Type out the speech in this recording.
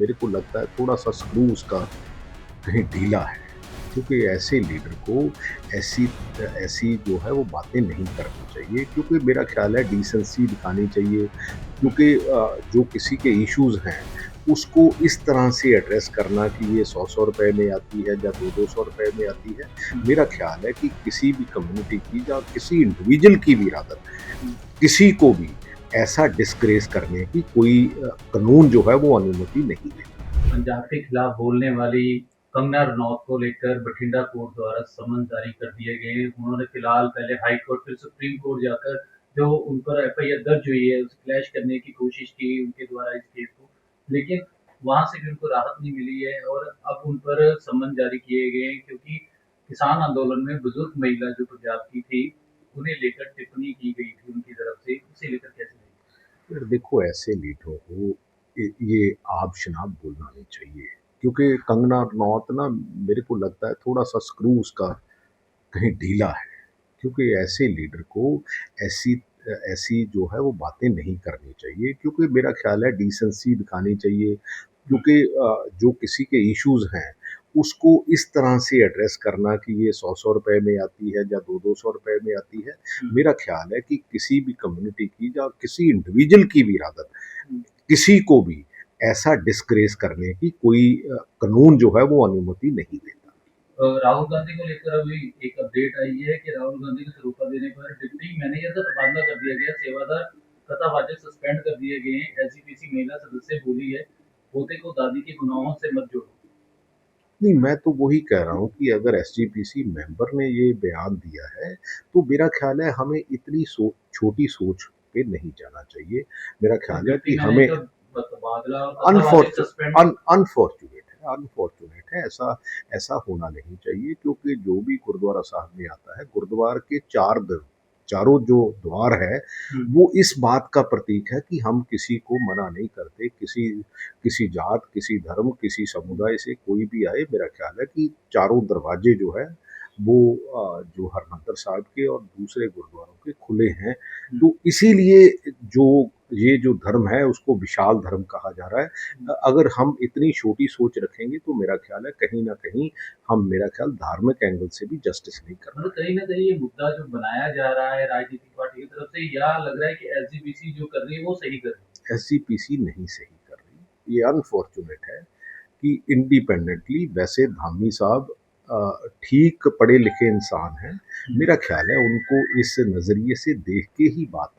मेरे को लगता है थोड़ा-सा स्क्रू उसका कहीं ढीला है। क्योंकि ऐसे लीडर को ऐसी ऐसी जो है वो बातें नहीं करनी चाहिए, क्योंकि मेरा ख़्याल है डिसेंसी दिखानी चाहिए। क्योंकि जो किसी के इश्यूज़ हैं, उसको इस तरह से एड्रेस करना कि ये 100-100 रुपए में आती है या 2-200 रुपए में आती है, मेरा ख़्याल है कि किसी भी कम्युनिटी की या किसी इंडिविजुअल की भी रादर, किसी को भी ऐसा डिस्ग्रेस करने की कोई कानून जो है वो अनुमति नहीं देता। पंजाब के खिलाफ बोलने वाली कंगना रनौत को लेकर बठिंडा कोर्ट द्वारा समन जारी कर दिए गए। उन्होंने फिलहाल पहले हाई कोर्ट फिर सुप्रीम कोर्ट जाकर जो उन पर एफआईआर दर्ज हुई है उसे क्लैश करने की कोशिश की उनके द्वारा इस केस को, लेकिन वहां से भी उनको राहत नहीं मिली है और अब उन पर समन जारी किए गए हैं क्योंकि किसान आंदोलन में बुजुर्ग महिला जो पंजाब की थी उन्हें लेकर टिप्पणी की गई थी उनकी तरफ से, उसे लेकर कैसे? फिर देखो, ऐसे लीडरों को ये आप शनाब बोलना नहीं चाहिए, क्योंकि कंगना रनौत ना, मेरे को लगता है थोड़ा-सा स्क्रू उसका कहीं ढीला है। क्योंकि ऐसे लीडर को ऐसी ऐसी जो है वो बातें नहीं करनी चाहिए, क्योंकि मेरा ख़्याल है डिसेंसी दिखानी चाहिए। क्योंकि जो किसी के इश्यूज़ हैं, उसको इस तरह से एड्रेस करना कि ये 100-100 रुपए में आती है या 2-200 रुपए में आती है, मेरा ख़्याल है कि किसी भी कम्युनिटी की या किसी इंडिविजुअल की भी रादर, किसी को भी ऐसा डिस्ग्रेस करने की कोई कानून जो है वो अनुमति नहीं देता। राहुल गांधी को लेकर अभी एक अपडेट आई है कि राहुल गांधी को इस्तीफा देने पर डिप्टी मैनेजर का तबादला कर दिया गया, सेवादार कथावाचक सस्पेंड कर दिए गए हैं। एसजीपीसी महिला सदस्य बोली है, पोते को दादी के गुनाहों से मत जोड़ो। नहीं, मैं तो वही कह रहा हूँ कि अगर एसजीपीसी मेंबर ने ये बयान दिया है, तो मेरा ख़्याल है हमें इतनी छोटी सोच पे नहीं जाना चाहिए। मेरा ख़्याल है डिप्टी कि हमें मैनेजर का तबादला और कथावाचक सस्पेंड। अनफॉर्चुनेट है, ऐसा ऐसा होना नहीं चाहिए, क्योंकि जो भी गुरुद्वारा साहब में आता है, गुरुद्वार के चारों जो द्वार है, वो इस बात का प्रतीक है कि हम किसी को मना नहीं करते, किसी किसी जात, किसी धर्म, किसी समुदाय से कोई भी आए, मेरा ख्याल है कि चारों दरवाजे जो है वो जो हरमंदिर साहिब के और दूसरे गुरुद्वारों के खुले हैं। तो इसीलिए जो ये जो धर्म है उसको विशाल धर्म कहा जा रहा है। अगर हम इतनी छोटी सोच रखेंगे तो मेरा ख्याल है कहीं न कहीं हम, मेरा ख्याल, धार्मिक एंगल से भी जस्टिस नहीं कर मतलब पाएँगे। कहीं न कहीं ये मुद्दा जो बनाया जा रहा है राजनीतिक पार्टी की तरफ से, या लग रहा है कि एसजीपीसी जो कर रही है वो सही कर रही है? एसजीपीसी नहीं सही कर रही। ये अनफॉर्चुनेट है कि इंडिपेंडेंटली, वैसे धामी साहब ठीक पढ़े लिखे इंसान हैं। मेरा ख्याल है उनको इस नज़रिए से देख के ही बात